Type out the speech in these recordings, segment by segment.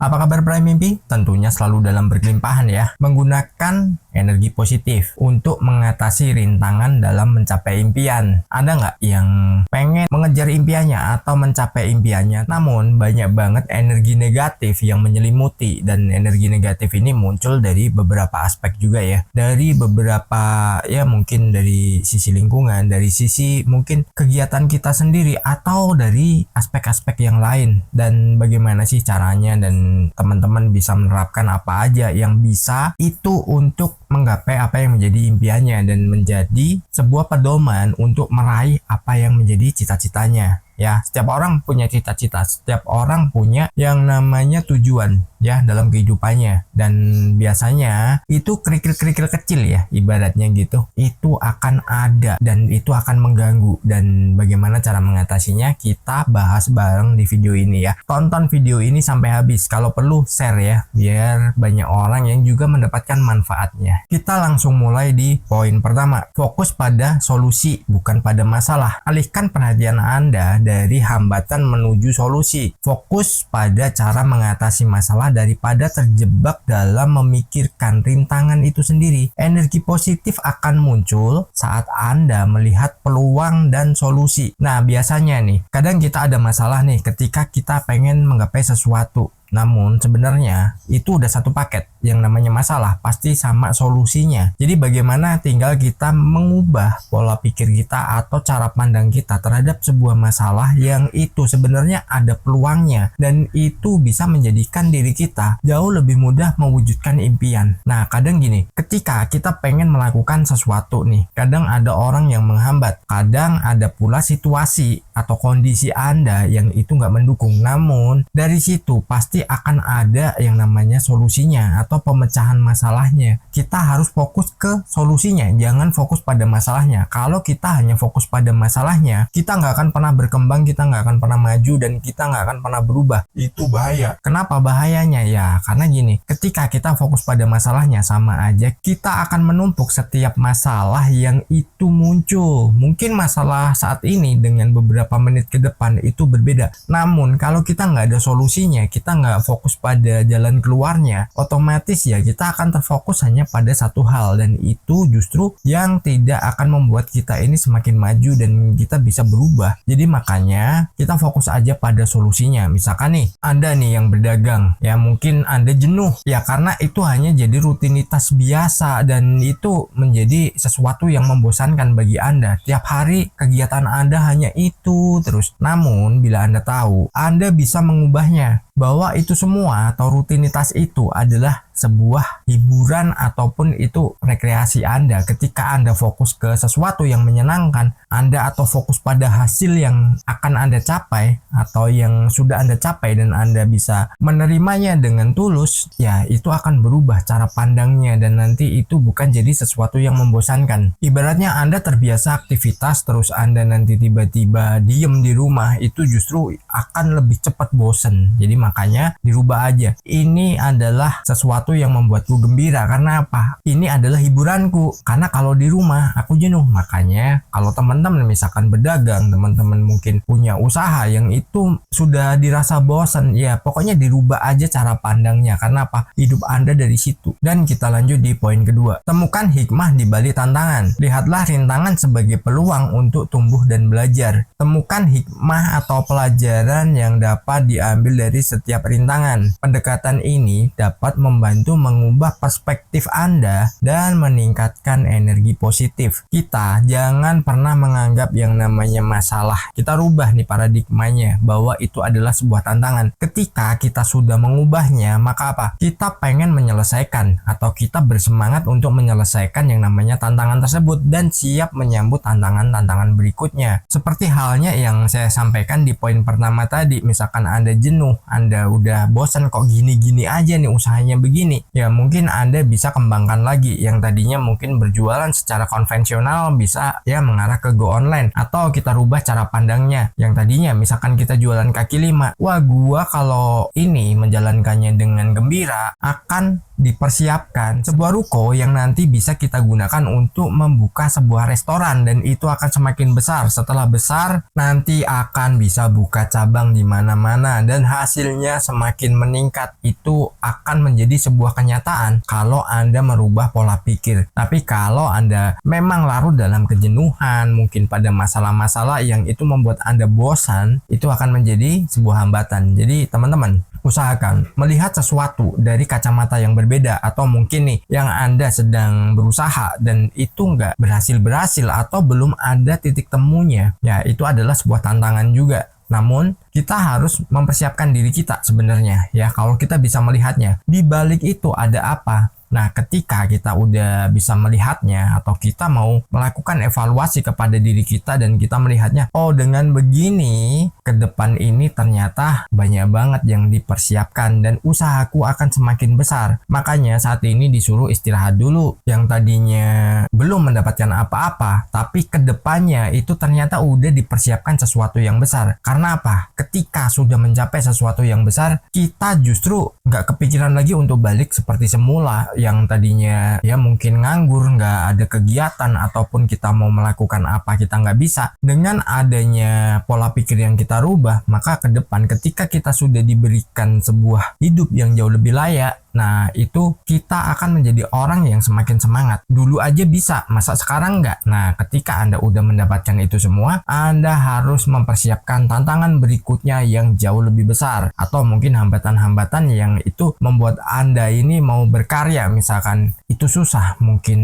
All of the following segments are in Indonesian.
Apa kabar peraih mimpi? Tentunya selalu dalam berkelimpahan ya. Menggunakan energi positif untuk mengatasi rintangan dalam mencapai impian. Ada nggak yang pengen mengejar impiannya atau mencapai impiannya, namun banyak banget energi negatif yang menyelimuti, dan energi negatif ini muncul dari beberapa aspek juga ya. Dari beberapa ya, mungkin dari sisi lingkungan, dari sisi mungkin kegiatan kita sendiri, atau dari aspek-aspek yang lain. Dan bagaimana sih caranya, dan teman-teman bisa menerapkan apa aja yang bisa itu untuk menggapai apa yang menjadi impiannya dan menjadi sebuah pedoman untuk meraih apa yang menjadi cita-citanya. Ya, setiap orang punya cita-cita, setiap orang punya yang namanya tujuan ya dalam kehidupannya, dan biasanya itu kerikil-kerikil kecil ya, ibaratnya gitu. Itu akan ada dan itu akan mengganggu, dan bagaimana cara mengatasinya kita bahas bareng di video ini ya. Tonton video ini sampai habis, kalau perlu share ya, biar banyak orang yang juga mendapatkan manfaatnya. Kita langsung mulai di poin pertama. Fokus pada solusi, bukan pada masalah. Alihkan perhatian Anda dari hambatan menuju solusi. Fokus pada cara mengatasi masalah daripada terjebak dalam memikirkan rintangan itu sendiri. Energi positif akan muncul saat Anda melihat peluang dan solusi. Nah, biasanya nih, kadang kita ada masalah nih ketika kita pengen menggapai sesuatu. Namun sebenarnya itu udah satu paket. Yang namanya masalah pasti sama solusinya. Jadi bagaimana tinggal kita mengubah pola pikir kita atau cara pandang kita terhadap sebuah masalah yang itu sebenarnya ada peluangnya, dan itu bisa menjadikan diri kita jauh lebih mudah mewujudkan impian. Nah, kadang gini, ketika kita pengen melakukan sesuatu nih, kadang ada orang yang menghambat, kadang ada pula situasi atau kondisi Anda yang itu nggak mendukung. Namun dari situ pasti akan ada yang namanya solusinya atau pemecahan masalahnya. Kita harus fokus ke solusinya, jangan fokus pada masalahnya. Kalau kita hanya fokus pada masalahnya, kita nggak akan pernah berkembang, kita nggak akan pernah maju, dan kita nggak akan pernah berubah. Itu bahaya. Kenapa bahayanya? Ya karena gini, ketika kita fokus pada masalahnya, sama aja kita akan menumpuk setiap masalah yang itu muncul. Mungkin masalah saat ini dengan beberapa menit ke depan itu berbeda. Namun kalau kita nggak ada solusinya, kita nggak fokus pada jalan keluarnya, otomatis ya kita akan terfokus hanya pada satu hal, dan itu justru yang tidak akan membuat kita ini semakin maju dan kita bisa berubah. Jadi makanya kita fokus aja pada solusinya. Misalkan nih, Anda nih yang berdagang, ya mungkin Anda jenuh ya karena itu hanya jadi rutinitas biasa, dan itu menjadi sesuatu yang membosankan bagi Anda. Tiap hari kegiatan Anda hanya itu terus. Namun bila Anda tahu, Anda bisa mengubahnya, bahwa itu semua atau rutinitas itu adalah sebuah hiburan ataupun itu rekreasi Anda. Ketika Anda fokus ke sesuatu yang menyenangkan Anda, atau fokus pada hasil yang akan Anda capai atau yang sudah Anda capai, dan Anda bisa menerimanya dengan tulus, ya itu akan berubah cara pandangnya, dan nanti itu bukan jadi sesuatu yang membosankan. Ibaratnya Anda terbiasa aktivitas, terus Anda nanti tiba-tiba diem di rumah, itu justru akan lebih cepat bosen. Jadi makanya dirubah aja. Ini adalah sesuatu yang membuatku gembira. Karena apa? Ini adalah hiburanku. Karena kalau di rumah aku jenuh. Makanya kalau teman-teman misalkan berdagang, teman-teman mungkin punya usaha yang itu sudah dirasa bosan, ya pokoknya dirubah aja cara pandangnya. Karena apa? Hidup Anda dari situ. Dan kita lanjut di poin kedua. Temukan hikmah di balik tantangan. Lihatlah rintangan sebagai peluang untuk tumbuh dan belajar. Temukan hikmah atau pelajaran yang dapat diambil dari setiap rintangan. Pendekatan ini dapat membantu mengubah perspektif Anda dan meningkatkan energi positif. Kita jangan pernah menganggap yang namanya masalah. Kita rubah nih paradigmanya bahwa itu adalah sebuah tantangan. Ketika kita sudah mengubahnya, maka apa? Kita pengen menyelesaikan, atau kita bersemangat untuk menyelesaikan yang namanya tantangan tersebut dan siap menyambut tantangan-tantangan berikutnya. Seperti halnya yang saya sampaikan di poin pertama tadi, misalkan Anda jenuh, Anda udah bosan kok gini-gini aja nih usahanya begini. Ya mungkin Anda bisa kembangkan lagi. Yang tadinya mungkin berjualan secara konvensional bisa ya mengarah ke go online, atau kita rubah cara pandangnya. Yang tadinya misalkan kita jualan kaki lima, wah gua kalau ini menjalankannya dengan gembira akan dipersiapkan sebuah ruko yang nanti bisa kita gunakan untuk membuka sebuah restoran, dan itu akan semakin besar. Setelah besar nanti akan bisa buka cabang di mana-mana dan hasilnya semakin meningkat. Itu akan menjadi sebuah kenyataan kalau Anda merubah pola pikir. Tapi kalau Anda memang larut dalam kejenuhan, mungkin pada masalah-masalah yang itu membuat Anda bosan, itu akan menjadi sebuah hambatan. Jadi teman-teman, usahakan melihat sesuatu dari kacamata yang berbeda, atau mungkin nih yang Anda sedang berusaha dan itu nggak berhasil atau belum ada titik temunya, ya itu adalah sebuah tantangan juga. Namun kita harus mempersiapkan diri kita sebenarnya, ya kalau kita bisa melihatnya di balik itu ada apa. Nah, ketika kita udah bisa melihatnya atau kita mau melakukan evaluasi kepada diri kita dan kita melihatnya, oh dengan begini ke depan ini ternyata banyak banget yang dipersiapkan dan usahaku akan semakin besar. Makanya saat ini disuruh istirahat dulu. Yang tadinya belum mendapatkan apa-apa, tapi ke depannya itu ternyata udah dipersiapkan sesuatu yang besar. Karena apa? Ketika sudah mencapai sesuatu yang besar, kita justru nggak kepikiran lagi untuk balik seperti semula. Yang tadinya ya mungkin nganggur, nggak ada kegiatan, ataupun kita mau melakukan apa kita nggak bisa. Dengan adanya pola pikir yang kita rubah, maka ke depan ketika kita sudah diberikan sebuah hidup yang jauh lebih layak, nah itu kita akan menjadi orang yang semakin semangat. Dulu aja bisa, masa sekarang nggak? Nah ketika Anda udah mendapatkan itu semua, Anda harus mempersiapkan tantangan berikutnya yang jauh lebih besar, atau mungkin hambatan-hambatan yang itu membuat Anda ini mau berkarya. Misalkan itu susah, mungkin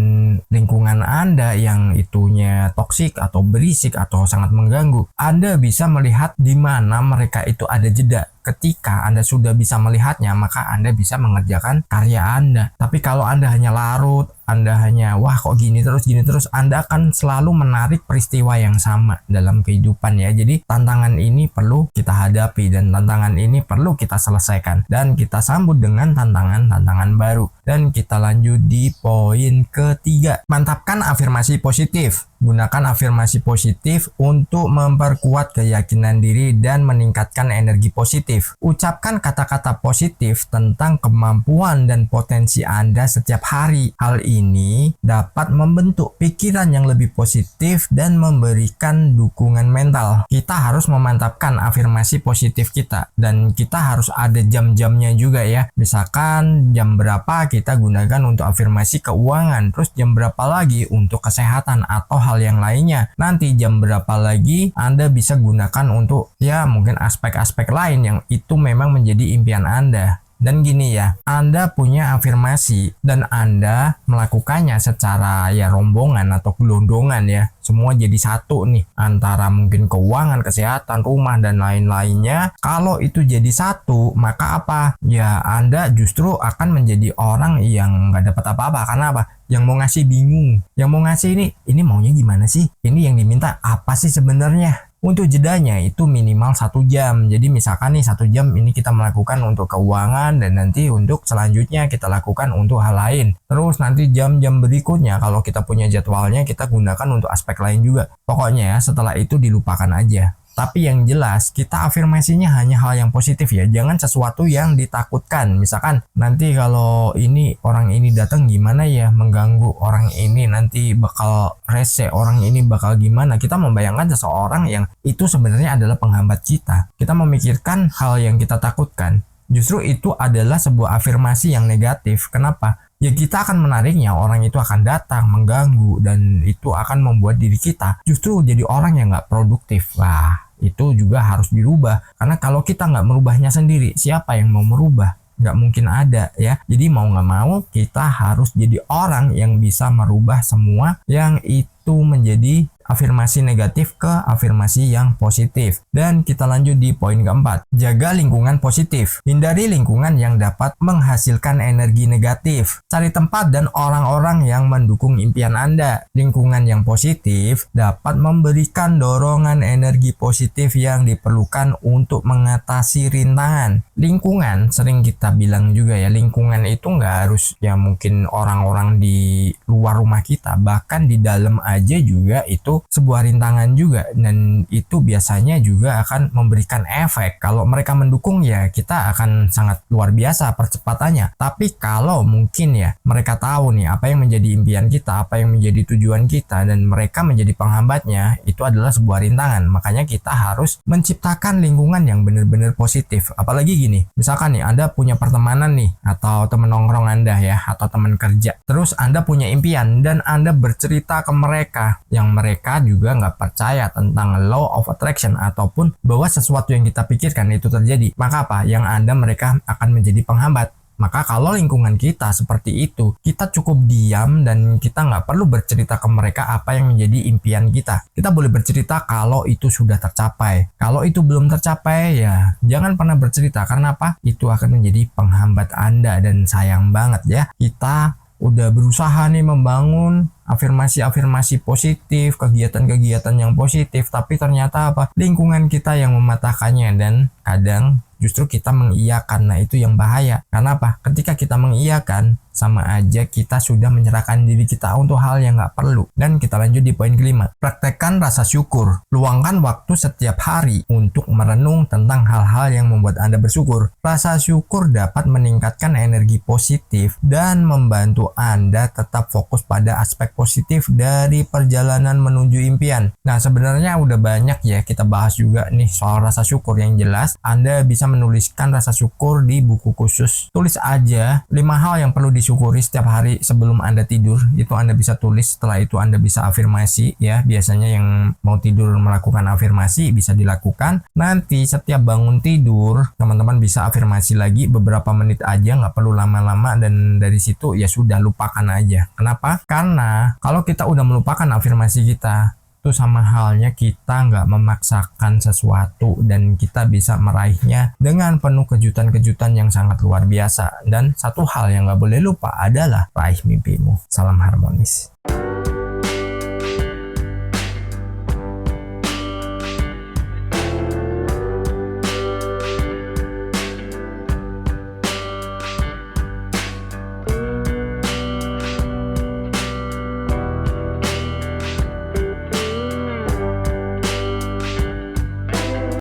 lingkungan Anda yang itunya toksik atau berisik atau sangat mengganggu. Anda bisa melihat di mana mereka itu ada jeda. Ketika Anda sudah bisa melihatnya, maka Anda bisa mengerjakan karya Anda. Tapi kalau Anda hanya larut, Anda hanya wah kok gini terus, Anda akan selalu menarik peristiwa yang sama dalam kehidupan ya. Jadi tantangan ini perlu kita hadapi dan tantangan ini perlu kita selesaikan, dan kita sambut dengan tantangan-tantangan baru. Dan kita lanjut di poin ketiga. Mantapkan afirmasi positif. Gunakan afirmasi positif untuk memperkuat keyakinan diri dan meningkatkan energi positif. Ucapkan kata-kata positif tentang kemampuan dan potensi Anda setiap hari. Hal ini dapat membentuk pikiran yang lebih positif dan memberikan dukungan mental. Kita harus memantapkan afirmasi positif kita, dan kita harus ada jam-jamnya juga ya. Misalkan jam berapa kita gunakan untuk afirmasi keuangan, terus jam berapa lagi untuk kesehatan atau hal yang lainnya. Nanti jam berapa lagi Anda bisa gunakan untuk ya mungkin aspek-aspek lain yang itu memang menjadi impian Anda. Dan gini ya, Anda punya afirmasi dan Anda melakukannya secara ya rombongan atau gelondongan ya. Semua jadi satu nih, antara mungkin keuangan, kesehatan, rumah, dan lain-lainnya. Kalau itu jadi satu, maka apa? Ya Anda justru akan menjadi orang yang nggak dapat apa-apa. Karena apa? Yang mau ngasih bingung. Yang mau ngasih ini maunya gimana sih? Ini yang diminta apa sih sebenarnya? Untuk jedanya itu minimal 1 jam. Jadi misalkan nih 1 jam ini kita melakukan untuk keuangan, dan nanti untuk selanjutnya kita lakukan untuk hal lain. Terus nanti jam-jam berikutnya kalau kita punya jadwalnya kita gunakan untuk aspek lain juga. Pokoknya setelah itu dilupakan aja. Tapi yang jelas kita afirmasinya hanya hal yang positif ya. Jangan sesuatu yang ditakutkan. Misalkan nanti kalau ini orang ini datang gimana ya, mengganggu, orang ini nanti bakal rese, orang ini bakal gimana. Kita membayangkan seseorang yang itu sebenarnya adalah penghambat kita. Kita memikirkan hal yang kita takutkan. Justru itu adalah sebuah afirmasi yang negatif. Kenapa? Ya kita akan menariknya, orang itu akan datang, mengganggu, dan itu akan membuat diri kita justru jadi orang yang nggak produktif. Wah, itu juga harus dirubah. Karena kalau kita nggak merubahnya sendiri, siapa yang mau merubah? Nggak mungkin ada ya. Jadi mau nggak mau kita harus jadi orang yang bisa merubah semua yang itu menjadi afirmasi negatif ke afirmasi yang positif. Dan kita lanjut di poin keempat. Jaga lingkungan positif. Hindari lingkungan yang dapat menghasilkan energi negatif. Cari tempat dan orang-orang yang mendukung impian Anda. Lingkungan yang positif dapat memberikan dorongan energi positif yang diperlukan untuk mengatasi rintangan. Lingkungan, sering kita bilang juga ya, lingkungan itu nggak harus ya mungkin orang-orang di luar rumah kita, bahkan di dalam aja juga itu itu sebuah rintangan juga, dan itu biasanya juga akan memberikan efek. Kalau mereka mendukung ya kita akan sangat luar biasa percepatannya. Tapi kalau mungkin ya mereka tahu nih apa yang menjadi impian kita, apa yang menjadi tujuan kita, dan mereka menjadi penghambatnya, itu adalah sebuah rintangan. Makanya kita harus menciptakan lingkungan yang benar-benar positif. Apalagi gini, misalkan nih Anda punya pertemanan nih, atau teman nongkrong Anda ya, atau teman kerja. Terus Anda punya impian dan Anda bercerita ke mereka, yang mereka juga nggak percaya tentang law of attraction ataupun bahwa sesuatu yang kita pikirkan itu terjadi. Maka apa? Yang Anda mereka akan menjadi penghambat. Maka kalau lingkungan kita seperti itu, kita cukup diam dan kita nggak perlu bercerita ke mereka apa yang menjadi impian kita. Kita boleh bercerita kalau itu sudah tercapai. Kalau itu belum tercapai ya jangan pernah bercerita. Karena apa? Itu akan menjadi penghambat Anda, dan sayang banget ya. Kita udah berusaha nih membangun afirmasi-afirmasi positif, kegiatan-kegiatan yang positif, tapi ternyata apa? Lingkungan kita yang mematahkannya, dan kadang justru kita mengiyakan. Nah itu yang bahaya. Karena apa? Ketika kita mengiyakan, sama aja kita sudah menyerahkan diri kita untuk hal yang nggak perlu. Dan kita lanjut di poin kelima. Praktekkan rasa syukur. Luangkan waktu setiap hari untuk merenung tentang hal-hal yang membuat Anda bersyukur. Rasa syukur dapat meningkatkan energi positif dan membantu Anda tetap fokus pada aspek positif dari perjalanan menuju impian. Nah sebenarnya udah banyak ya kita bahas juga nih soal rasa syukur. Yang jelas Anda bisa menuliskan rasa syukur di buku khusus. Tulis aja 5 hal yang perlu disyukuri setiap hari sebelum Anda tidur. Itu Anda bisa tulis. Setelah itu Anda bisa afirmasi ya. Biasanya yang mau tidur melakukan afirmasi bisa dilakukan. Nanti setiap bangun tidur teman-teman bisa afirmasi lagi beberapa menit aja, nggak perlu lama-lama, dan dari situ ya sudah lupakan aja. Kenapa? Karena kalau kita udah melupakan afirmasi kita, itu sama halnya kita nggak memaksakan sesuatu, dan kita bisa meraihnya dengan penuh kejutan-kejutan yang sangat luar biasa. Dan satu hal yang nggak boleh lupa adalah raih mimpimu. Salam harmonis.